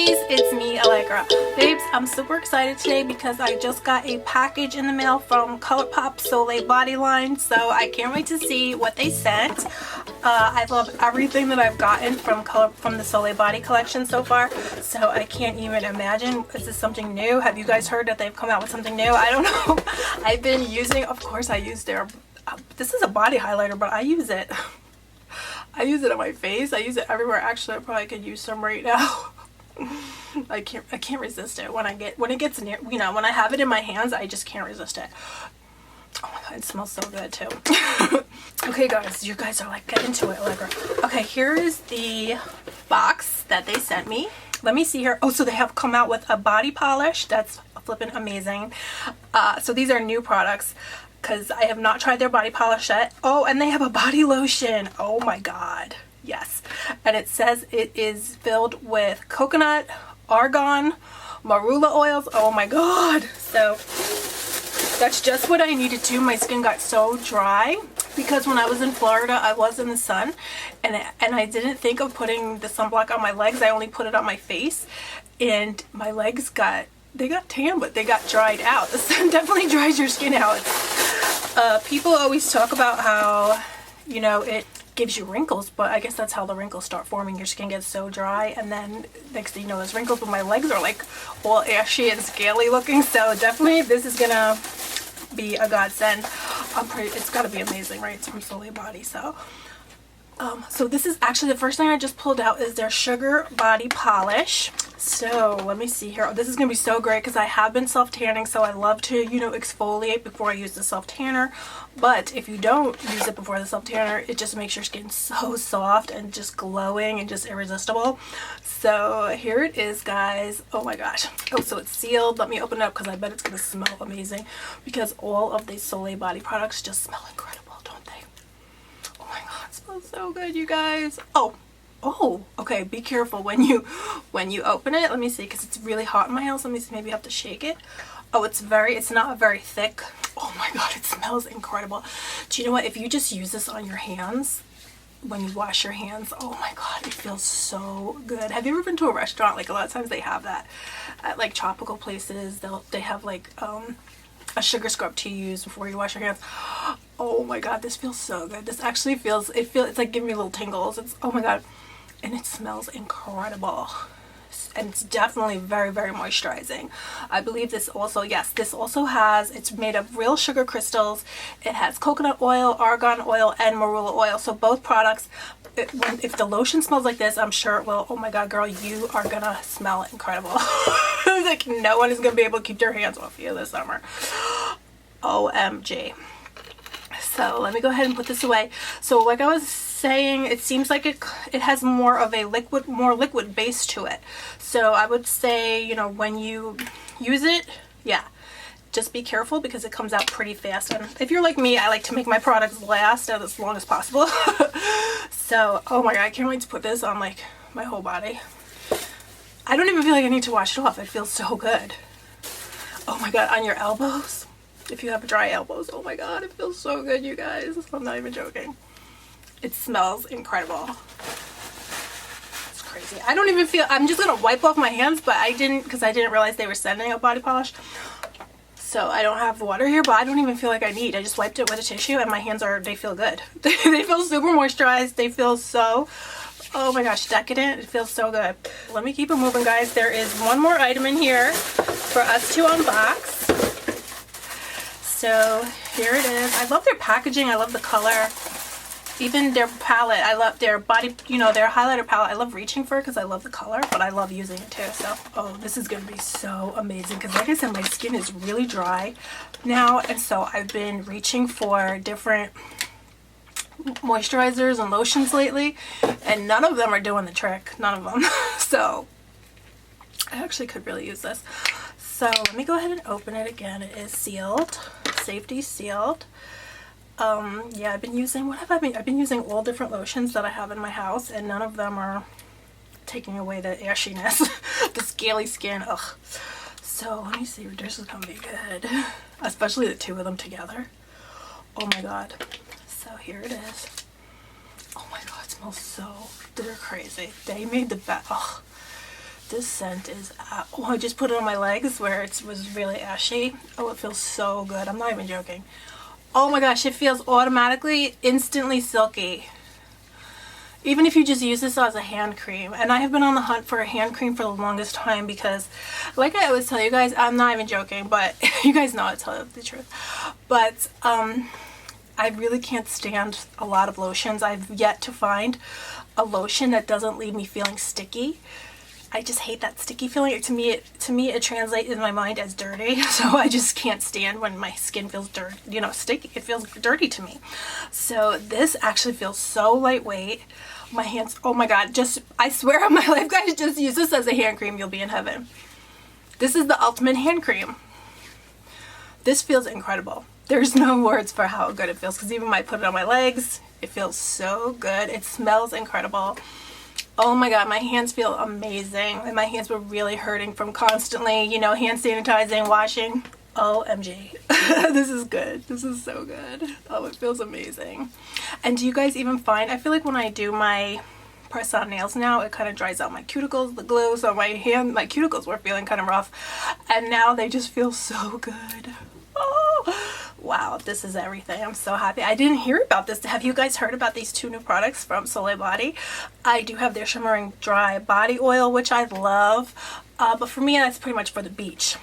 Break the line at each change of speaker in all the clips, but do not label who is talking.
ladies, it's me, Alegra. Babes, I'm super excited today because I just got a package in the mail from Colourpop Soleil body line, so I can't wait to see what they sent. I love everything that I've gotten from the Soleil body collection so far, so I can't even imagine. Is this something new? Have you guys heard that they've come out with something new? I don't know. I've been using, of course I use their, this is a body highlighter, but I use it. I use it on my face. I use it everywhere. Actually, I probably could use some right now. I can't resist it when it gets near, you know, when I have it in my hands, I just can't resist it. Oh my god, it smells so good too. Okay guys, you guys are like, get into it, Alegra. Okay, here is the box that they sent me. Let me see here. Oh, so they have come out with a body polish. That's flippin' amazing. So these are new products because I have not tried their body polish yet. Oh, and they have a body lotion. Oh my god. Yes. And it says it is filled with coconut, argan, marula oils. Oh my god. So that's just what I needed to. My skin got so dry because when I was in Florida, I was in the sun and I didn't think of putting the sunblock on my legs. I only put it on my face and my legs got tan, but they got dried out. The sun definitely dries your skin out. People always talk about how, you know, it gives you wrinkles, but I guess that's how the wrinkles start forming. Your skin gets so dry and then next thing you know there's wrinkles, but my legs are like all ashy and scaly looking, so definitely this is gonna be a godsend. It's gotta be amazing, right? It's from Soleil Body. So so this is actually the first thing I just pulled out is their sugar body polish. So let me see here. Oh, this is gonna be so great because I have been self-tanning, so I love to, you know, exfoliate before I use the self-tanner. But if you don't use it before the self-tanner, it just makes your skin so soft and just glowing and just irresistible. So here it is, guys. Oh my gosh. Oh, so it's sealed. Let me open it up because I bet it's gonna smell amazing because all of these Soleil body products just smell incredible, don't they? Oh my god, it smells so good, you guys. Oh, okay, be careful when you open it. Let me see, because it's really hot in my house. Let me see, maybe I have to shake it. Oh, it's not very thick. Oh my god, it smells incredible. Do you know what? If you just use this on your hands, when you wash your hands, oh my god, it feels so good. Have you ever been to a restaurant? Like a lot of times they have that at like tropical places. They have like a sugar scrub to use before you wash your hands. Oh my god, this feels so good. This actually feels, it's like giving me little tingles. It's, oh my god. And it smells incredible. And it's definitely very, very moisturizing. I believe this also, yes, this also has, it's made of real sugar crystals. It has coconut oil, argan oil, and marula oil. So both products, if the lotion smells like this, I'm sure it will. Oh my god, girl, you are gonna smell incredible. Like no one is gonna be able to keep their hands off you this summer. OMG. So let me go ahead and put this away. So like I was saying, it seems like it has more of a more liquid base to it. So I would say, you know, when you use it, yeah, just be careful because it comes out pretty fast. And if you're like me, I like to make my products last as long as possible. So, oh my god, I can't wait to put this on like my whole body. I don't even feel like I need to wash it off. It feels so good. Oh my god, on your elbows. If you have dry elbows, oh my god, it feels so good, you guys. I'm not even joking. It smells incredible. It's crazy. I don't even feel, I'm just gonna wipe off my hands, but I didn't, because I didn't realize they were sending a body polish. So I don't have water here, but I don't even feel like I need. I just wiped it with a tissue and my hands they feel good. They feel super moisturized. They feel so, oh my gosh, decadent. It feels so good. Let me keep it moving, guys. There is one more item in here for us to unbox. So here it is. I love their packaging. I love the color. Even their palette. I love their body, you know, their highlighter palette. I love reaching for it because I love the color, but I love using it too. So, oh, this is going to be so amazing because like I said, my skin is really dry now. And so I've been reaching for different moisturizers and lotions lately. And none of them are doing the trick. None of them. So I actually could really use this. So let me go ahead and open it again. It is sealed. Safety sealed. Yeah, I've been using, I've been using all different lotions that I have in my house and none of them are taking away the ashiness, the scaly skin, ugh. So let me see, this is gonna be good, especially the two of them together. Oh my god. So here it is. Oh my god, it smells so, they're crazy. They made the best, oh, this scent is, oh, I just put it on my legs where it was really ashy. Oh, it feels so good. I'm not even joking. Oh my gosh, it feels automatically, instantly silky. Even if you just use this as a hand cream. And I have been on the hunt for a hand cream for the longest time because, like I always tell you guys, I'm not even joking, but you guys know I tell you the truth. But I really can't stand a lot of lotions. I've yet to find a lotion that doesn't leave me feeling sticky. I just hate that sticky feeling. To me it translates in my mind as dirty. So I just can't stand when my skin feels dirty, you know, sticky. It feels dirty to me. So this actually feels so lightweight. My hands, oh my god, just, I swear on my life, guys, just use this as a hand cream. You'll be in heaven. This is the ultimate hand cream. This feels incredible. There's no words for how good it feels, because even when I put it on my legs, it feels so good. It smells incredible. Oh my god, my hands feel amazing. And my hands were really hurting from constantly, you know, hand sanitizing, washing. OMG. This is good. This is so good. Oh, it feels amazing. And do you guys even find, I feel like when I do my press on nails now, it kind of dries out my cuticles, the glue, so my cuticles were feeling kind of rough, and now they just feel so good. Oh wow, this is everything. I'm so happy. I didn't hear about this. Have you guys heard about these two new products from Soleil Body? I do have their shimmering dry body oil, which I love, but for me that's pretty much for the beach.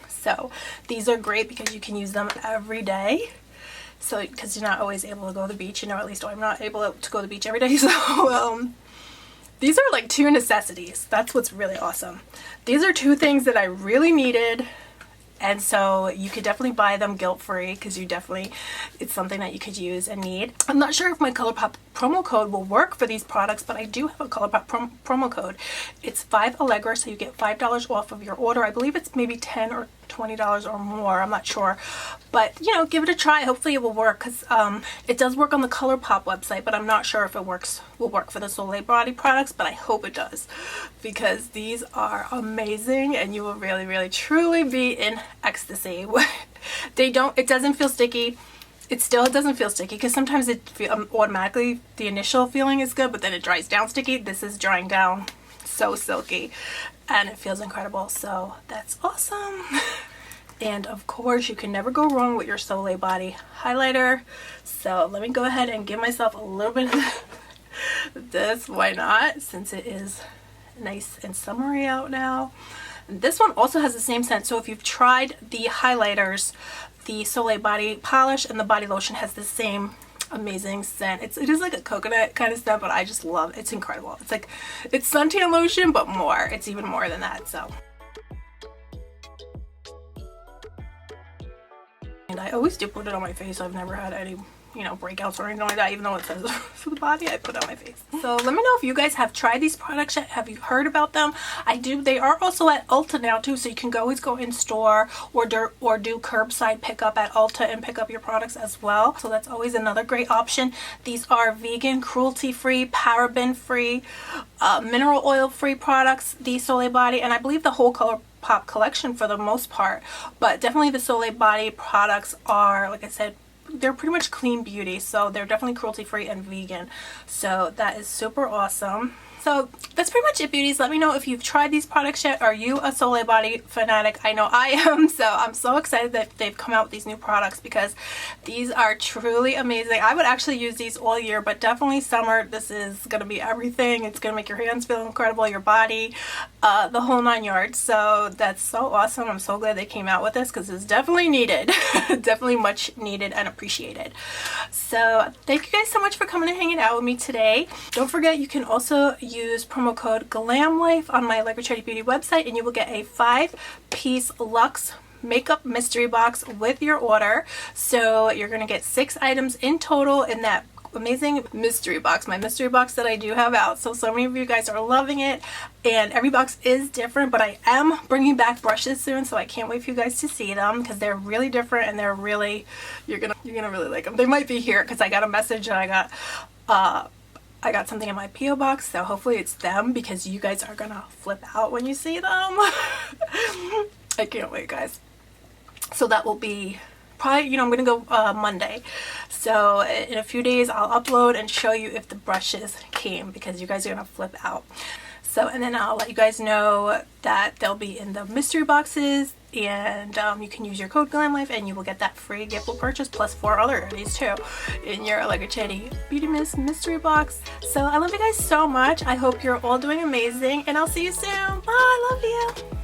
So these are great because you can use them every day. So because you're not always able to go to the beach, you know, at least I'm not able to go to the beach every day. So these are like two necessities. That's what's really awesome. These are two things that I really needed. And so you could definitely buy them guilt-free because it's something that you could use and need. I'm not sure if my Colourpop promo code will work for these products, but I do have a Colourpop promo code. It's 5 Alegra, so you get $5 off of your order. I believe it's maybe $10 or $20 or more. I'm not sure. But, you know, give it a try. Hopefully it will work because it does work on the Colourpop website, but I'm not sure if it will work for the Soleil Body products, but I hope it does because these are amazing and you will really, really, truly be in ecstasy. It doesn't feel sticky. It still doesn't feel sticky because sometimes automatically the initial feeling is good, but then it dries down sticky. This is drying down so silky and it feels incredible. So that's awesome. And of course you can never go wrong with your Soleil Body highlighter. So let me go ahead and give myself a little bit of this. Why not? Since it is nice and summery out now. This one also has the same scent. So if you've tried the highlighters, the Soleil Body Polish and the Body Lotion has the same amazing scent. It is like a coconut kind of scent, but I just love it. It's incredible. It's like, it's suntan lotion, but more. It's even more than that. So. And I always do put it on my face. I've never had any, you know, breakouts or anything like that, even though it says for the body, I put it on my face. So let me know if you guys have tried these products yet. Have you heard about them? I do. They are also at Ulta now too, so you can always go in store or do curbside pickup at Ulta and pick up your products as well. So that's always another great option. These are vegan, cruelty-free, paraben-free, mineral oil-free products, the Soleil Body, and I believe the whole Colourpop collection for the most part, but definitely the Soleil Body products are, like I said, they're pretty much clean beauty, so they're definitely cruelty free and vegan, so that is super awesome. So that's pretty much it, beauties. Let me know if you've tried these products yet. Are you a Soleil Body fanatic? I know I am, so I'm so excited that they've come out with these new products because these are truly amazing. I would actually use these all year, but definitely summer. This is going to be everything. It's going to make your hands feel incredible, your body, the whole 9 yards. So that's so awesome. I'm so glad they came out with this because it's definitely needed. Definitely much needed and appreciated. So thank you guys so much for coming and hanging out with me today. Don't forget, you can also use promo code GLAMLIFE on my Alegra Charity Beauty website and you will get a 5-piece luxe makeup mystery box with your order. So you're going to get 6 items in total in that amazing mystery box, my mystery box that I do have out. So many of you guys are loving it and every box is different, but I am bringing back brushes soon, so I can't wait for you guys to see them because they're really different and they're really, you're gonna really like them. They might be here because I got a message and I got something in my P.O. box, so hopefully it's them because you guys are gonna flip out when you see them. I can't wait, guys. So that will be probably, you know, I'm gonna go Monday, so in a few days I'll upload and show you if the brushes came because you guys are gonna flip out. So, and then I'll let you guys know that they'll be in the mystery boxes, and you can use your code GLAMLIFE and you will get that free giftable purchase plus 4 other goodies too in your Alegra Chatty Beauty Mist mystery box. So I love you guys so much. I hope you're all doing amazing, and I'll see you soon. Bye, I love you.